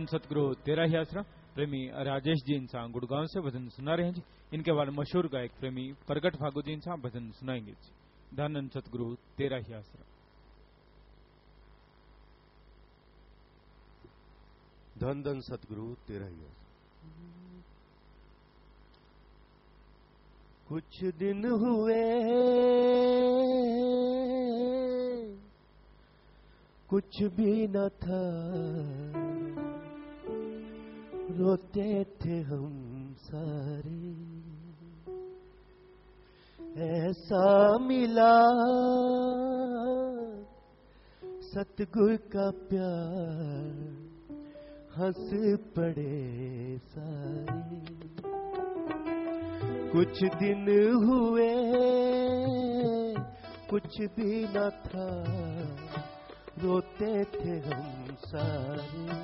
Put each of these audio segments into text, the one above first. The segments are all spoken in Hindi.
धन सतगुरु तेरा ही आसरा। प्रेमी राजेश जी इंसान गुड़गांव से भजन सुना रहे हैं जी। इनके बाद मशहूर गायक प्रेमी प्रगट फागू जी इंसान भजन सुनाएंगे जी। धन सतगुरु तेरा ही आसरा। धन धन सतगुरु तेरा ही आसरा। कुछ दिन हुए कुछ भी न था, रोते थे हम सारे। ऐसा मिला सतगुरु का प्यार, हंस पड़े सारे। कुछ दिन हुए कुछ भी न था, रोते थे हम सारे।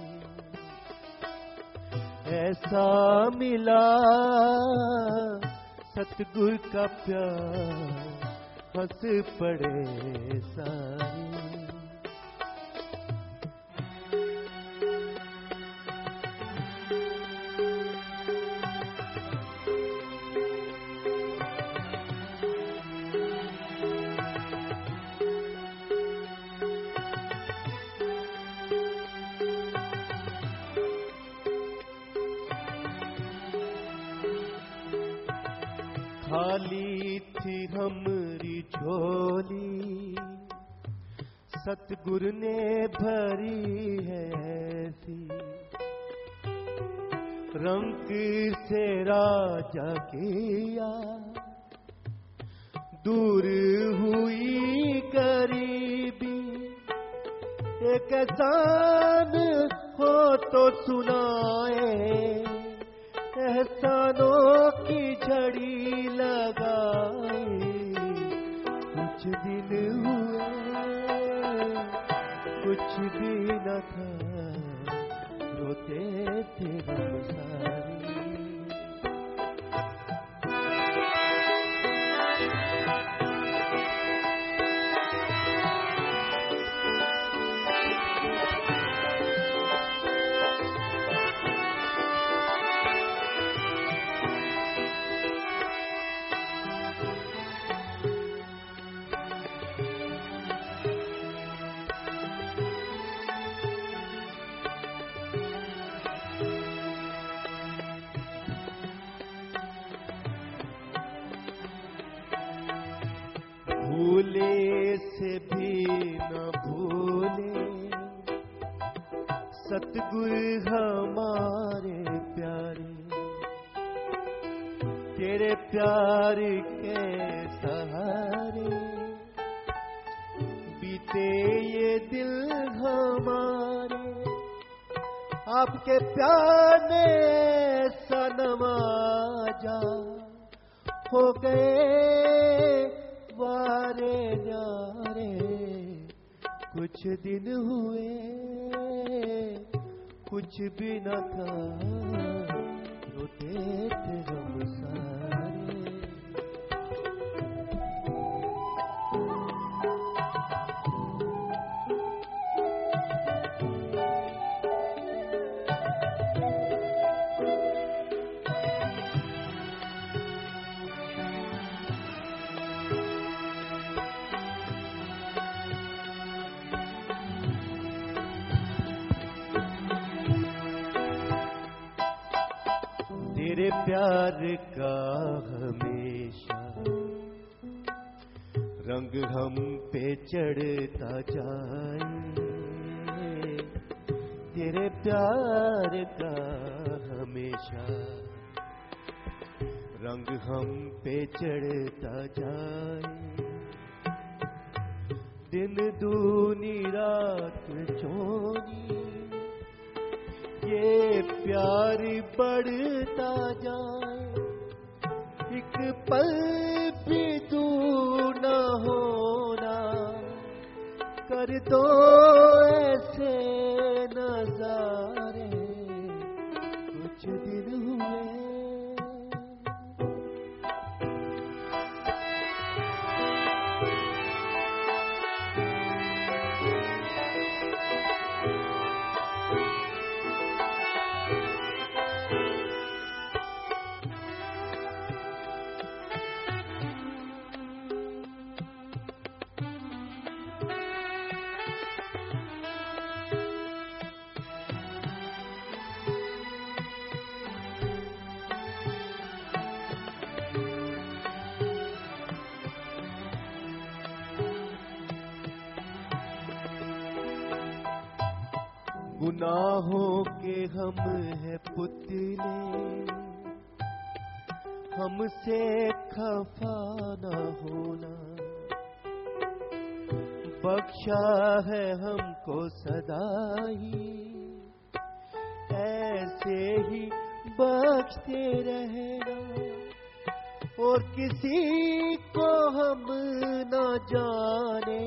ऐसा मिला सतगुरु का प्यार, हंस पड़े सारे। खाली थी हमरी झोली, सतगुरु ने भरी है ऐसी। रंग से राजा किया, दूर हुई गरीबी। एक एहसान हो तो सुनाए, एहसानों की झड़ी लगाई। कुछ दिन हुए कुछ भी न था, रोते थे हम सारे। भूले से भी न भूले सतगुरु हमारे प्यारे। तेरे प्यार के सहारे बीते ये दिल हमारे। आपके प्यार ने सनम आजा हो गए वारे न्यारे। कुछ दिन हुए कुछ भी न था, रोते थे हम सारे। तेरे प्यार का हमेशा रंग हम पे चढ़ता जाए। तेरे प्यार का हमेशा रंग हम पे चढ़ता जाए। दिन दूनी रात चौनी ये प्यार बढ़ता जाए। एक पल भी दूर न होना, कर दो ऐसे नजारे। कुछ दिन हुए गुनाहों के हम है पुतले, हमसे खफा न होना। बख्शा है हमको सदा ही, ऐसे ही बख्शते रहना। और किसी को हम न जाने,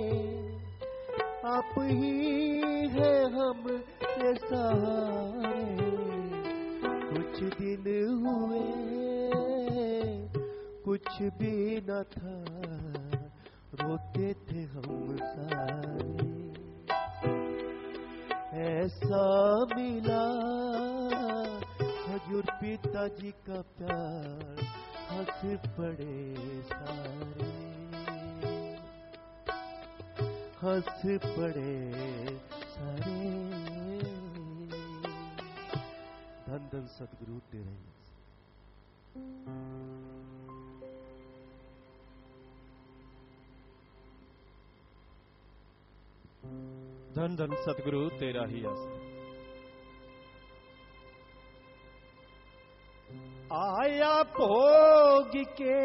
आप ही है हम के सहारे। कुछ दिन हुए कुछ भी न था, रोते थे हम सारे। ऐसा मिला हजूर पिताजी का प्यार, हंस पड़े सारे, हंस पड़े सारे। धन धन सतगुरु तेरे। धन धन सतगुरु तेरा ही आसरा। आया भोग के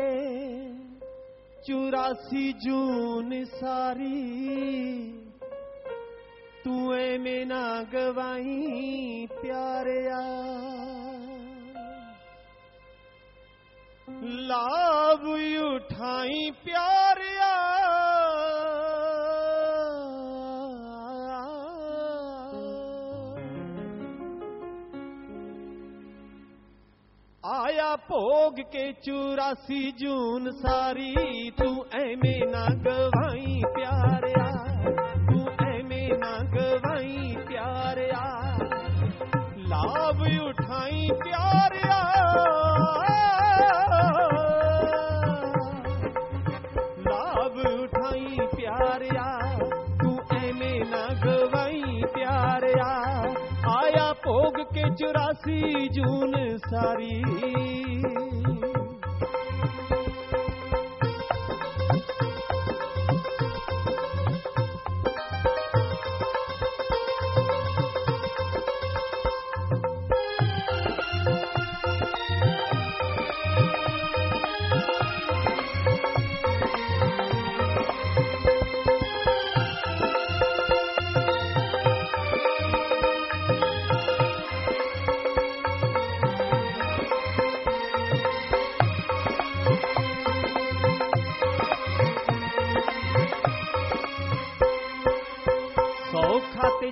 84 जून सारी, तू में ना गवाई प्यारिया। लाभ उठाई प्यारिया, आया भोग के 84 जून सारी, तू ऐमें ना गवाई प्यारिया, तू ऐमें ना गवाई प्यारिया। लाभ उठाई प्यारिया, लाभ उठाई प्यारिया, तू ऐमें ना गवाई प्यारिया। आया भोग के 84 जून सारी,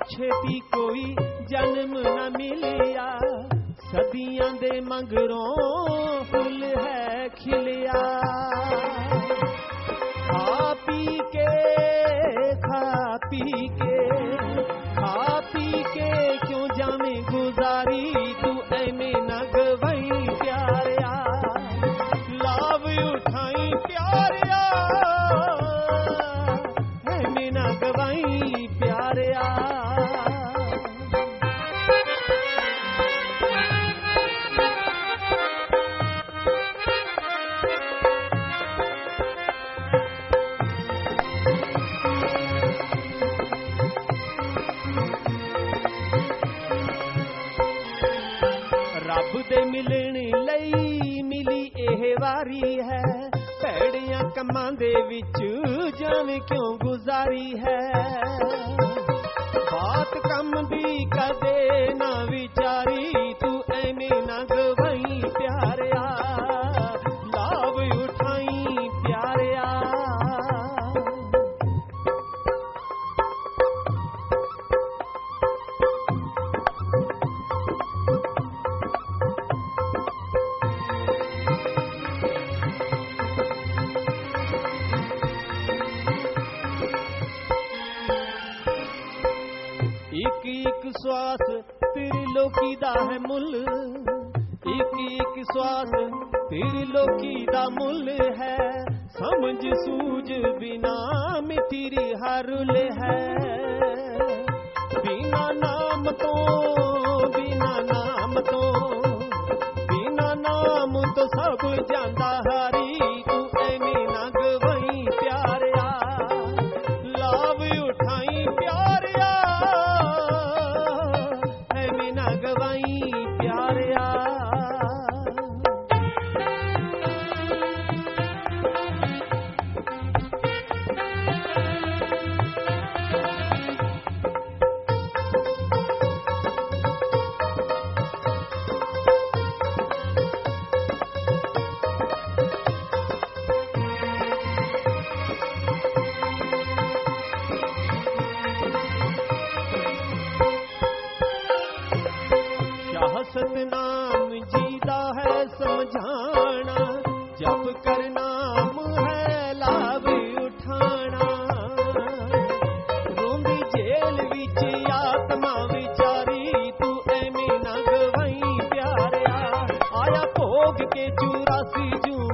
छेती कोई जन्म न मिलिया, सदियां दे मंगरों फुल है खिलिया। खा पी के क्यों जामे गुजारी, तू ऐमें न गवाई प्यारिया। लाभ उठाई प्यारिया, ऐमें न गवाई प्यारिया। रब दे मिलने लई मिली एह वारी है, भैड़ियां कमां दे विच जाने क्यों गुजारी है। बात कम दी कदे ना विचारी, तू ऐमें ना गवाई प्यारिया। लाभ उठाई प्यारिया, एक श्वास त्रिलोकी दा है मुल, एक श्वास त्रिलोकी दा मुल है। समझ सूझ बिना मिठी हरुल है। बिना नाम तो बिना नाम तो बिना नाम तो सब जांदा हारी, तू ऐमें ना गवाई प्यारिया। लाभ उठाई प्यारिया,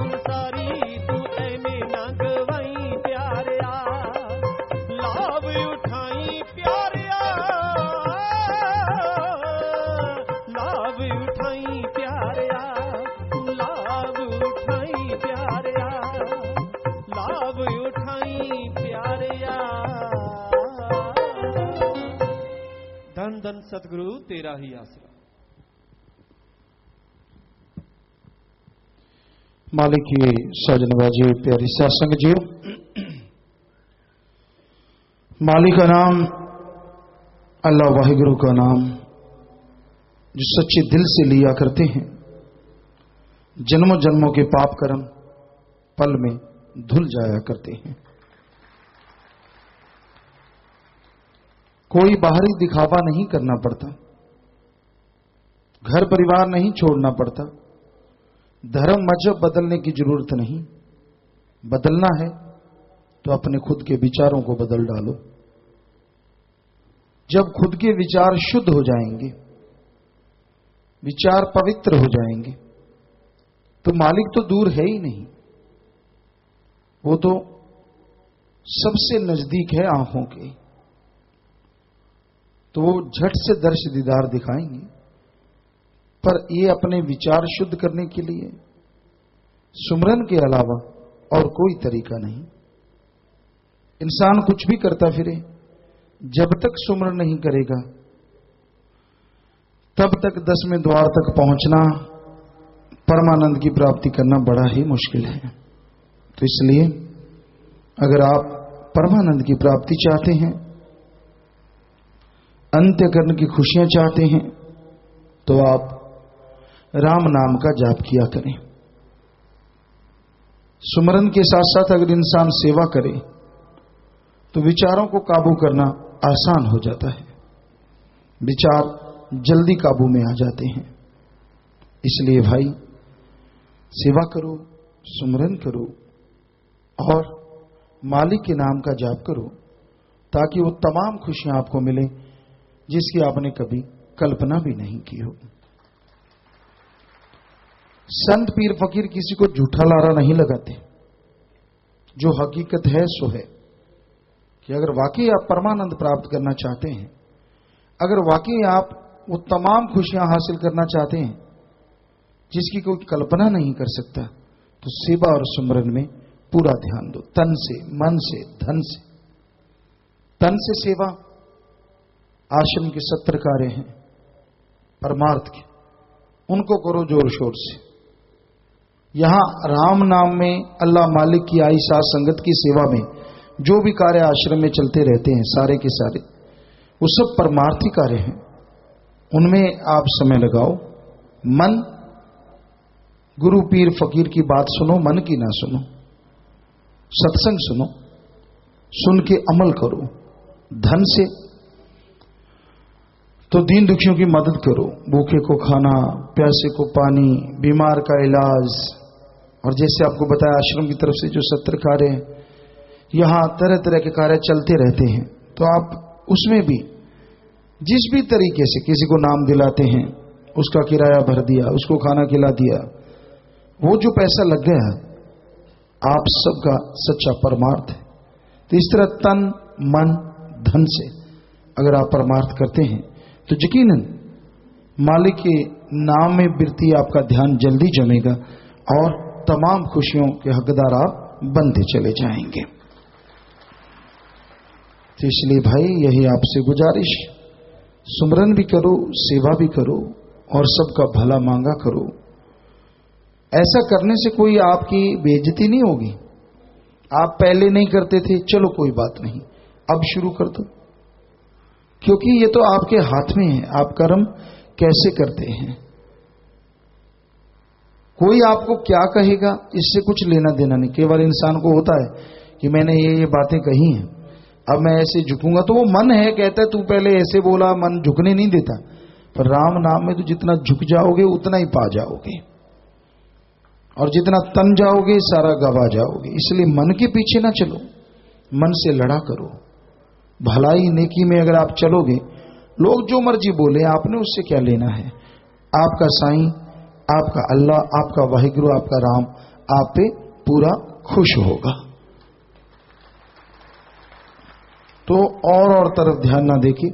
संसारी तू एने ना गवाई प्यारिया, लाभ उठाई प्यारिया, लाभ उठाई प्यारिया, लाभ उठाई प्यारिया, लाभ उठाई प्यारिया। धन धन सतगुरु तेरा ही आसरा। मालिक की सजनबाजी प्यारी सत्संग जीव, मालिक का नाम अल्लाह वाहिगुरु का नाम जो सच्चे दिल से लिया करते हैं, जन्मों जन्मों के पाप कर्म पल में धुल जाया करते हैं। कोई बाहरी दिखावा नहीं करना पड़ता, घर परिवार नहीं छोड़ना पड़ता, धर्म मजहब बदलने की जरूरत नहीं। बदलना है तो अपने खुद के विचारों को बदल डालो। जब खुद के विचार शुद्ध हो जाएंगे, विचार पवित्र हो जाएंगे, तो मालिक तो दूर है ही नहीं, वो तो सबसे नजदीक है आंखों के। तो वो झट से दर्श दीदार दिखाएंगे। पर ये अपने विचार शुद्ध करने के लिए सुमरन के अलावा और कोई तरीका नहीं। इंसान कुछ भी करता फिरे, जब तक सुमरन नहीं करेगा तब तक 10वें द्वार तक पहुंचना, परमानंद की प्राप्ति करना बड़ा ही मुश्किल है। तो इसलिए अगर आप परमानंद की प्राप्ति चाहते हैं, अंत्यकरण की खुशियां चाहते हैं, तो आप राम नाम का जाप किया करें। सुमरन के साथ साथ अगर इंसान सेवा करे तो विचारों को काबू करना आसान हो जाता है, विचार जल्दी काबू में आ जाते हैं। इसलिए भाई सेवा करो, सुमरन करो और मालिक के नाम का जाप करो, ताकि वो तमाम खुशियां आपको मिले जिसकी आपने कभी कल्पना भी नहीं की हो। संत पीर फकीर किसी को झूठा लारा नहीं लगाते। जो हकीकत है सो है कि अगर वाकई आप परमानंद प्राप्त करना चाहते हैं, अगर वाकई आप वो तमाम खुशियां हासिल करना चाहते हैं जिसकी कोई कल्पना नहीं कर सकता, तो सेवा और सुमरन में पूरा ध्यान दो, तन से, मन से, धन से। तन से सेवा, आश्रम के 70 कार्य हैं परमार्थ के, उनको करो जोर शोर से। यहां राम नाम में अल्लाह मालिक की आई साथ संगत की सेवा में जो भी कार्य आश्रम में चलते रहते हैं, सारे के सारे वो सब परमार्थी कार्य हैं, उनमें आप समय लगाओ। मन, गुरु पीर फकीर की बात सुनो, मन की ना सुनो। सत्संग सुनो, सुन के अमल करो। धन से तो दीन दुखियों की मदद करो, भूखे को खाना, प्यासे को पानी, बीमार का इलाज। और जैसे आपको बताया आश्रम की तरफ से जो 70 कार्य हैं, यहां तरह तरह के कार्य चलते रहते हैं, तो आप उसमें भी जिस भी तरीके से किसी को नाम दिलाते हैं, उसका किराया भर दिया, उसको खाना खिला दिया, वो जो पैसा लग गया आप सबका सच्चा परमार्थ है। तो इस तरह तन मन धन से अगर आप परमार्थ करते हैं तो यकीनन मालिक के नाम में वृत्ति आपका ध्यान जल्दी जमेगा और तमाम खुशियों के हकदार आप बनते चले जाएंगे। तो इसलिए भाई यही आपसे गुजारिश, सुमरन भी करो, सेवा भी करो और सबका भला मांगा करो। ऐसा करने से कोई आपकी बेइज्जती नहीं होगी। आप पहले नहीं करते थे, चलो कोई बात नहीं, अब शुरू कर दो, क्योंकि ये तो आपके हाथ में है, आप कर्म कैसे करते हैं। कोई आपको क्या कहेगा इससे कुछ लेना देना नहीं। केवल इंसान को होता है कि मैंने ये बातें कही हैं, अब मैं ऐसे झुकूंगा, तो वो मन है कहता है तू पहले ऐसे बोला, मन झुकने नहीं देता। पर राम नाम में तो जितना झुक जाओगे उतना ही पा जाओगे, और जितना तन जाओगे सारा गवा जाओगे। इसलिए मन के पीछे ना चलो, मन से लड़ा करो। भलाई नेकी में अगर आप चलोगे, लोग जो मर्जी बोले, आपने उससे क्या लेना है। आपका साईं, आपका अल्लाह, आपका वाहिगुरु, आपका राम आप पे पूरा खुश होगा। तो और तरफ ध्यान ना देके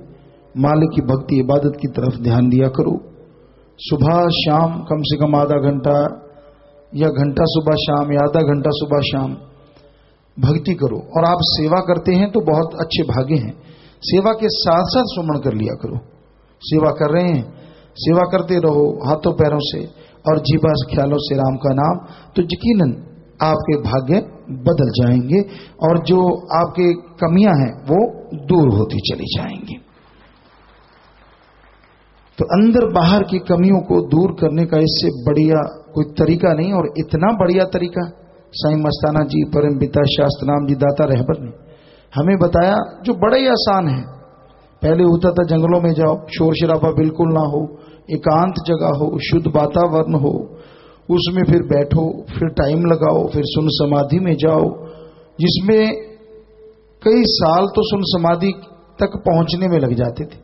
मालिक की भक्ति इबादत की तरफ ध्यान दिया करो। सुबह शाम कम से कम आधा घंटा या घंटा सुबह शाम या आधा घंटा सुबह शाम भक्ति करो। और आप सेवा करते हैं तो बहुत अच्छे भागे हैं। सेवा के साथ साथ सुमन कर लिया करो। सेवा कर रहे हैं, सेवा करते रहो हाथों पैरों से और जीवा ख्यालों से राम का नाम, तो यकीनन आपके भाग्य बदल जाएंगे और जो आपके कमियां हैं वो दूर होती चली जाएंगी। तो अंदर बाहर की कमियों को दूर करने का इससे बढ़िया कोई तरीका नहीं। और इतना बढ़िया तरीका साईं मस्ताना जी, परम पिता शास्त्रनाम जी, दाता रहबर ने हमें बताया, जो बड़ा ही आसान है। पहले होता था जंगलों में जाओ, शोर शराबा बिल्कुल ना हो, एकांत जगह हो, शुद्ध वातावरण हो, उसमें फिर बैठो, फिर टाइम लगाओ, फिर सुन समाधि में जाओ, जिसमें कई साल तो सुन समाधि तक पहुंचने में लग जाते थे।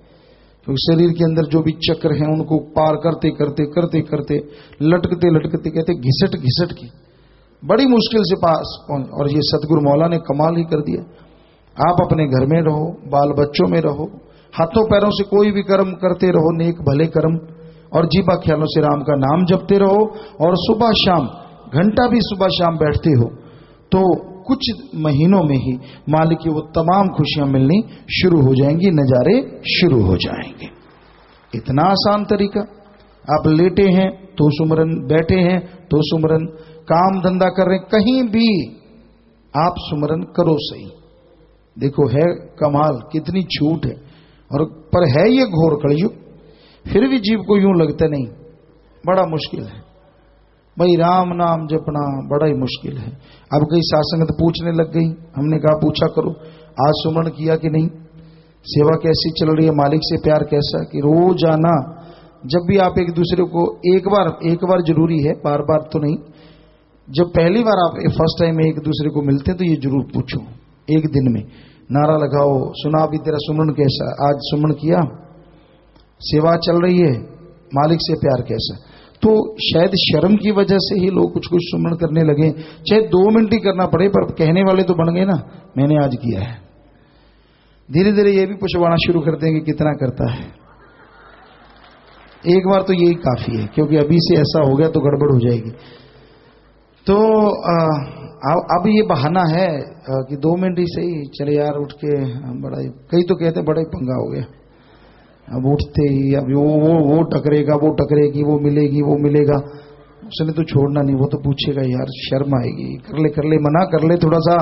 क्योंकि शरीर के अंदर जो भी चक्र हैं उनको पार करते करते करते करते लटकते लटकते कहते घिसट घिसट की बड़ी मुश्किल से पास पहुंच। और ये सतगुरु मौला ने कमाल ही कर दिया। आप अपने घर में रहो, बाल बच्चों में रहो, हाथों पैरों से कोई भी कर्म करते रहो, नेक भले कर्म, और जीवा ख्यालों से राम का नाम जपते रहो। और सुबह शाम घंटा भी सुबह शाम बैठते हो तो कुछ महीनों में ही मालिक की वो तमाम खुशियां मिलनी शुरू हो जाएंगी, नजारे शुरू हो जाएंगे। इतना आसान तरीका। आप लेटे हैं तो सुमरन, बैठे हैं तो सुमरन, काम धंधा कर रहे हैं, कहीं भी आप सुमरन करो सही। देखो है कमाल, कितनी छूट है। और पर है ये घोर कलयुग, फिर भी जीव को यूं लगता नहीं, बड़ा मुश्किल है भाई, राम नाम जपना बड़ा ही मुश्किल है। अब कई सासंगत पूछने लग गई, हमने कहा पूछा करो, आज सुमरण किया कि नहीं, सेवा कैसी चल रही है, मालिक से प्यार कैसा, कि रोज आना। जब भी आप एक दूसरे को एक बार जरूरी है, बार बार तो नहीं, जब पहली बार आप फर्स्ट टाइम एक दूसरे को मिलते हैं तो ये जरूर पूछो, एक दिन में नारा लगाओ, सुना भी तेरा सुमरण कैसा, आज सुमरण किया, सेवा चल रही है, मालिक से प्यार कैसा। तो शायद शर्म की वजह से ही लोग कुछ कुछ सुमरण करने लगे, चाहे 2 मिनट ही करना पड़े, पर कहने वाले तो बन गए ना, मैंने आज किया है। धीरे धीरे ये भी पूछवाना शुरू कर देंगे कितना करता है। एक बार तो यही काफी है, क्योंकि अभी से ऐसा हो गया तो गड़बड़ हो जाएगी। तो अब ये बहाना है कि 2 मिनट ही सही, चले यार उठ के, बड़ा कई तो कहते बड़ा ही पंगा हो गया, अब उठते ही अब वो टकरेगा, वो टकरेगी, वो मिलेगा, उसने तो छोड़ना नहीं, वो तो पूछेगा यार, शर्म आएगी, कर ले मना कर ले थोड़ा सा,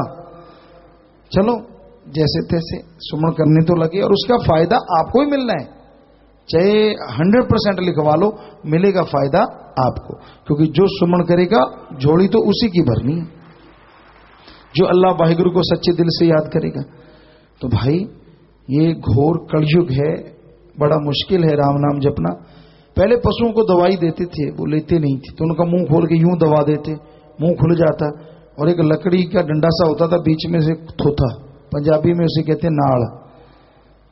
चलो जैसे तैसे सुमरण करने तो लगे। और उसका फायदा आपको ही मिलना है, चाहे 100% लिखवा लो, मिलेगा फायदा आपको, क्योंकि जो सुमरण करेगा झोली तो उसी की भरनी है, जो अल्लाह वाहिगुरु को सच्चे दिल से याद करेगा। तो भाई ये घोर कलयुग है, बड़ा मुश्किल है राम नाम जपना। पहले पशुओं को दवाई देते थे, वो लेते नहीं थे, तो उनका मुंह खोल के यूं दबा देते, मुंह खुल जाता, और एक लकड़ी का डंडा सा होता था, बीच में से थोथा, पंजाबी में उसे कहते नाड़,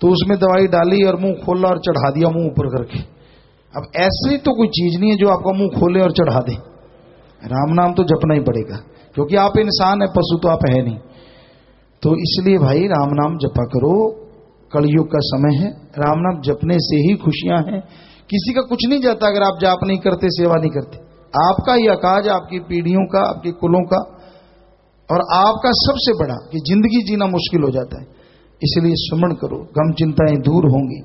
तो उसमें दवाई डाली और मुंह खोला और चढ़ा दिया मुंह ऊपर करके। अब ऐसी तो कोई चीज नहीं है जो आपका मुंह खोले और चढ़ा दे। राम नाम तो जपना ही पड़ेगा, क्योंकि आप इंसान है, पशु तो आप है नहीं। तो इसलिए भाई राम नाम जपा करो, कलयुग का समय है, राम नाम जपने से ही खुशियां हैं। किसी का कुछ नहीं जाता अगर आप जाप नहीं करते, सेवा नहीं करते। आपका ही अकाज, आपकी पीढ़ियों का, आपके कुलों का, और आपका सबसे बड़ा कि जिंदगी जीना मुश्किल हो जाता है। इसलिए सुमरण करो, गम चिंताएं दूर होंगी,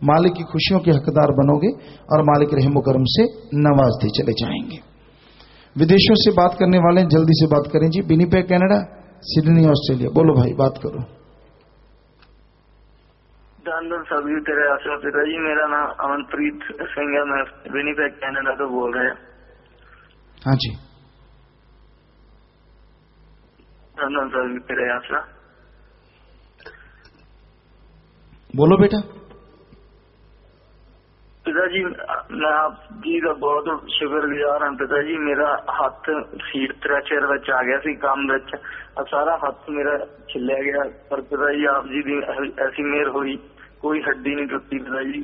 मालिक की खुशियों के हकदार बनोगे और मालिक रहमो करम से नवाजते चले जाएंगे। विदेशों से बात करने वाले जल्दी से बात करें जी। विनिपेग कनाडा, सिडनी ऑस्ट्रेलिया, बोलो भाई बात करो। जानवर सभी तेरे आशा पिता जी, मेरा नाम अमनप्रीत सिंह है, मैं विनिपेग कनाडा तो बोल रहे हैं। हाँ जी, जानवर सभी तेरे आशा, बोलो बेटा। पिताजी मैं आप जी का बहुत शुक्रगुजार हाँ पिताजी। मेरा हाथ सीट त्रैचर विच आ गया सी काम विच, सारा हाथ मेरा छिलिया गया, पर पिताजी आप जी दी ऐसी मेहर हुई, कोई हड्डी नहीं टुटी पिताजी।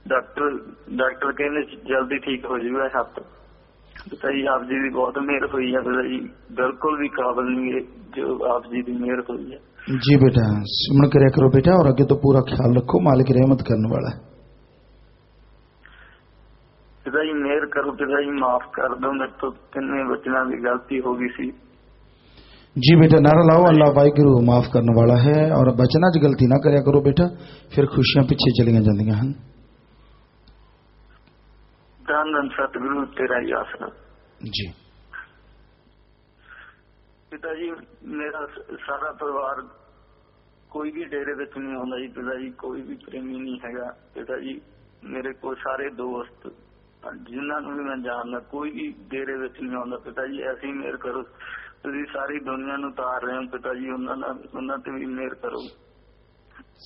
डॉक्टर कहने जल्दी ठीक हो जाएगा हाथ। पिता जी आप जी की बहुत मेहर हुई है पिता जी, बिल्कुल भी काबिल नहीं है जो आप जी की मेहर हुई है। जी बेटा सिमरन करया करो बेटा, और आगे तो पूरा ख्याल रखो, मालिक रहमत करने वाला है। पिता जी मेहर करो पिता जी, माफ कर दो, मेरे तो किन्ने बचना की गलती हो गई सी। जी बेटा नारा लाओ, अल्लाह वाहिगुरू माफ करने वाला है, और बचना च गलती ना करया करो बेटा, फिर खुशियां पीछे चलियां जांदियां हन। धन धन सतगुरु तेरा ही आसरा। जी पिता जी मेरा सारा परिवार कोई भी डेरे विच नहीं आउंदा जी पिता जी, कोई भी प्रेमी नहीं हैगा पिता जी, मेरे को सारे दोस्त जिन्होंने भी मैं जानदा कोई भी डेरे विच नहीं आउंदा पिता जी, ऐसी मेहर करो, तुसीं सारी दुनिया नूं तार रहे हो पिता जी, उन्हां ते भी मेहर करो।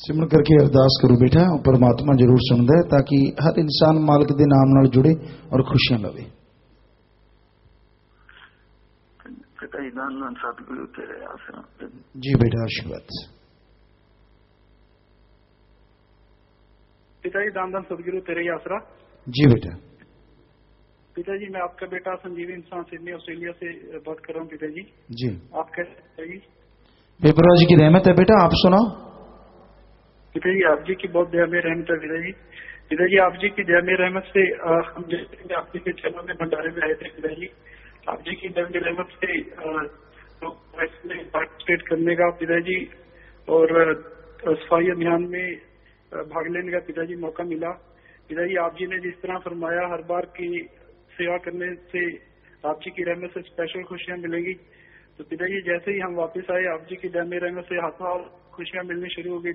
सिमरन करके अरदास करो बेटा, परमात्मा जरूर सुनदा है, ताकि हर इंसान मालिक दे नाम नाल जुड़े और खुशियां लवे। पिता जी धन धन सतगुरु तेरे आसरा। जी बेटा आशीर्वाद। पिता जी दान दान सदगुरु तेरे ही आसरा। जी बेटा। पिता जी मैं आपका बेटा संजीवी इंसान सिडनी ऑस्ट्रेलिया से बात कर रहा हूँ पिता जी। जी आप कैसे जी? बेपरवाह जी की रहमत है बेटा, आप सुनाओ। पिता जी आप जी की बहुत दया में रहमत है पिता जी। पिता जी आप जी की दया में रहमत से हम जैसे आप जी के चरणों में भंडारे में आए थे पिता जी, आप जी की दया में रहमत से इसमें पार्टिसिपेट करने का पिता जी और सफाई अभियान में भाग लेने का पिताजी मौका मिला। पिताजी आप जी ने जिस तरह फरमाया हर बार की सेवा करने से आप जी की रहमत से स्पेशल खुशियां मिलेंगी, तो पिताजी जैसे ही हम वापस आए आप जी की रहमत से हाथों हाथ खुशियां मिलनी शुरू हो गई।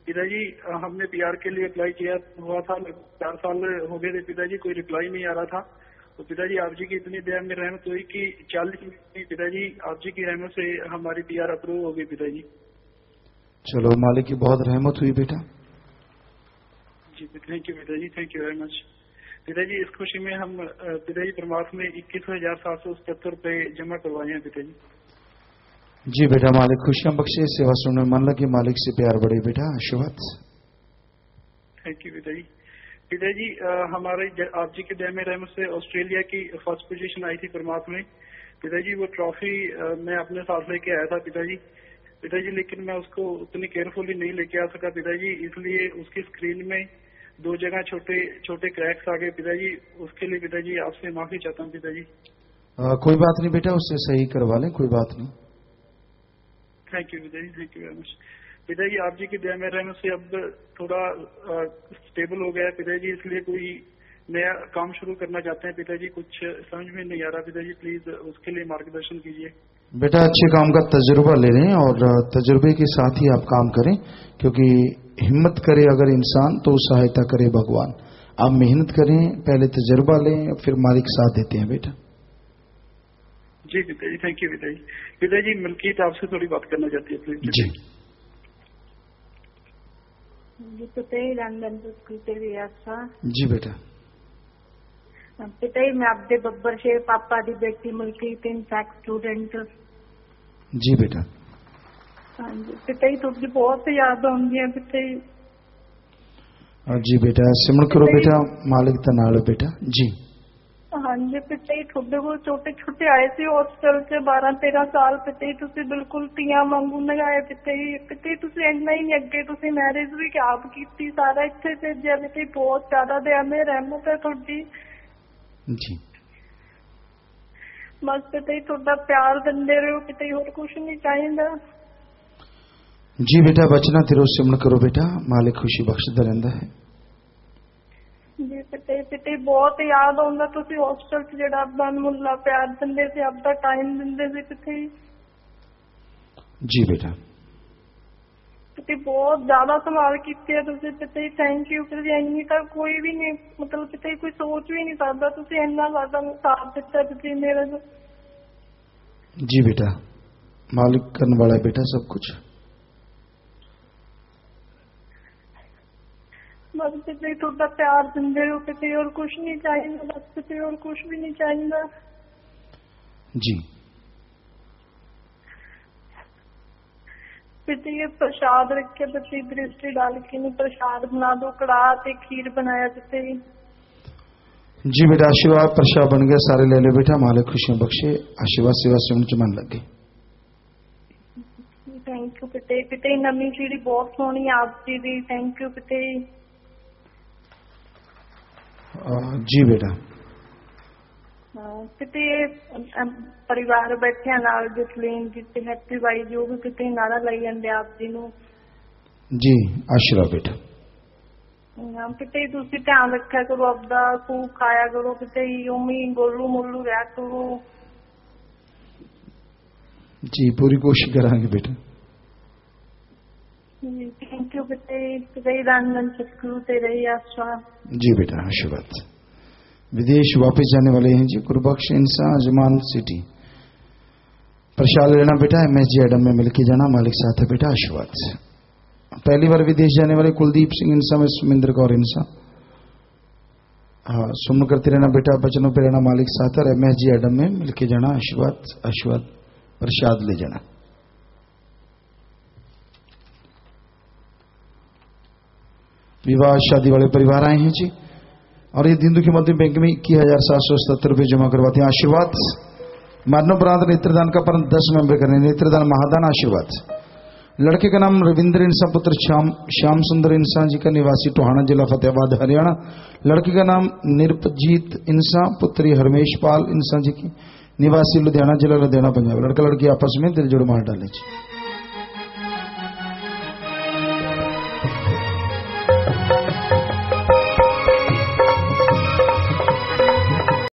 पिताजी हमने पीआर के लिए अप्लाई किया हुआ था, 4 साल हो गए थे पिताजी, कोई रिप्लाई नहीं आ रहा था, तो पिताजी आप जी की इतनी दया में रहमत हुई कि 40 मिनट पिताजी आप जी की रहमत से हमारी पीआर अप्रूव हो गई पिताजी। चलो मालिक की बहुत रहमत हुई बेटा। जी थैंक यू पिताजी, थैंक यू वेरी मच पिताजी। इस खुशी में हम पिताजी परमात्मा में 21,777 रुपए जमा करवाए हैं पिताजी। जी बेटा मालिक खुशियां बख्शे, सेवा सुनने मन लगे, मालिक से प्यार बढ़े बेटा, आशीर्वाद। थैंक यू पिताजी। पिताजी हमारे आप जी के दया में रहमत से ऑस्ट्रेलिया की फर्स्ट पोजीशन आई थी परमात्मा में पिताजी, वो ट्रॉफी मैं अपने साथ लेके आया था पिताजी, लेकिन मैं उसको उतनी केयरफुली नहीं लेके आ सका पिताजी, इसलिए उसकी स्क्रीन में 2 जगह छोटे छोटे क्रैक्स आ गए पिताजी, उसके लिए पिताजी आपसे माफी चाहता हूँ पिताजी। कोई बात नहीं बेटा, उससे सही करवा लें, कोई बात नहीं। थैंक यू पिताजी, थैंक यू वेरी मच पिताजी। आप जी की दया में रहने से अब थोड़ा स्टेबल हो गया है पिताजी, इसलिए कोई नया काम शुरू करना चाहते हैं पिताजी, कुछ समझ में नहीं आ रहा पिताजी, प्लीज उसके लिए मार्गदर्शन कीजिए। बेटा अच्छे काम का तजुर्बा ले लें और तजुर्बे के साथ ही आप काम करें, क्योंकि हिम्मत करे अगर इंसान तो सहायता करे भगवान। आप मेहनत करें, पहले तजुर्बा लें, फिर मालिक साथ देते हैं बेटा। जी पिताजी, थैंक यू पिताजी। मलकीत आपसे थोड़ी बात करना चाहती है प्लीज। जी जी बेटा। पिताजी मैं आपके बब्बर शेर पापा दी बेटी मलकीत इंफैक्ट स्टूडेंट। जी बेटा। हाँ जी पिताजी थोड़ी बहुत याद आउंदी है पिताजी। जी बेटा सिमरन करो बेटा, मालिक दा नाल बेटा। जी हाँ जी पिताजी थोड़े बहुत छोटे छोटे आए थे हॉस्टल से 12-13 साल पिताजी, तुसी बिल्कुल तियां वांगू लगाए पिताजी तुसी इन्ना ही नहीं अगे तुसी मैरिज भी आप कीती, सारा इत्थे भेजिया पिताजी, बहुत ज्यादा दया में रहमत है थोड़ी। जी बस पिताजी थोड़ा प्यार दिंदे रहो पिताजी, और कुछ नहीं चाहिए। जी बेटा बचना तेरो सिमरन करो बेटा, मालिक खुशी बख्शदा रहंदा है। जी पिताजी बहुत याद आउंदा, तुसी हॉस्टल च जेड़ा अब्बा नूं मुल्ला प्यार दिंदे सी, अब्बा टाइम दिंदे सी पिताजी। जी बेटा बहुत ज्यादा संभाल की पिताजी, थैंक यू पिताजी। इन्नी तक कोई भी नहीं, मतलब पिताजी कोई सोच भी नहीं सकता, तुसी इन्ना ज्यादा साथ दिता पिताजी मेरा। जी बेटा मालिक करने वाला है बेटा सब कुछ। बस पिताजी थोड़ा प्यार दिंदे हो पिताजी, और कुछ नहीं चाहिए बस पिताजी, और कुछ भी नहीं चाहिए। जी पिताजी प्रसाद रखे पिताजी, दृष्टि डाल के प्रसाद बना दो, कड़ाह ते खीर बनाया पिताजी। जी बेटा आशीर्वाद प्रसाद बन गया, सारे ले ले बेटा, मालिक खुशियां बख्शे। आशीर्वाद सेवा से उनके मन लग गई। थैंक यू पिते। पिते नवी सीढ़ी बहुत सोहनी आप जी दी, थैंक यू पिते। जी बेटा पिते परिवार बैठे नाल जसलीन जी ते हैप्पी बाई जो भी पिते नारा लाई जाते आप जी नूं। जी आशीर्वाद बेटा। पिते तुसी ध्यान रखा करो आपदा, खूब खाया करो पिते, उमी गोलू मोलू रहा करो। जी पूरी कोशिश करांगे बेटा। थैंक यू पिते। पिते दान सतगुरु तेरे ही आशीर्वाद। जी बेटा आशीर्वाद। विदेश वापस जाने वाले हैं जी, गुरबख्श इंसान अजमान सिटी, प्रसाद लेना बेटा, MSG एडम में मिलके जाना, मालिक साथ है बेटा, आशीर्वाद। पहली बार विदेश जाने वाले कुलदीप सिंह इंसान में सुमिंदर कौर इंसान, हाँ सुमन करते रहना बेटा, बचनों पे रहना, मालिक साथ है, MSG एडम में मिलके जाना, आशीर्वाद आशीर्वाद, प्रसाद ले जाना। विवाह शादी वाले परिवार आए हैं जी, और ये दिन दुखी मध्य बैंक में 21,777 रुपये जमा करवाते हैं, आशीर्वाद। मरणोपरांत नेत्रदान का परम 10 मेंबर करने, नेत्रदान महादान, आशीर्वाद। लड़के का नाम रविंद्र इंसान, पुत्र श्याम सुंदर इंसान जी का, निवासी टोहाना जिला फतेहाबाद हरियाणा। लड़की का नाम निरपजीत इंसान, पुत्री हरमेश पाल इंसान जी की, निवासी लुधियाना जिला लुधियाना पंजाब। लड़का लड़की आपस में दिल जोड़ मार डाले जी।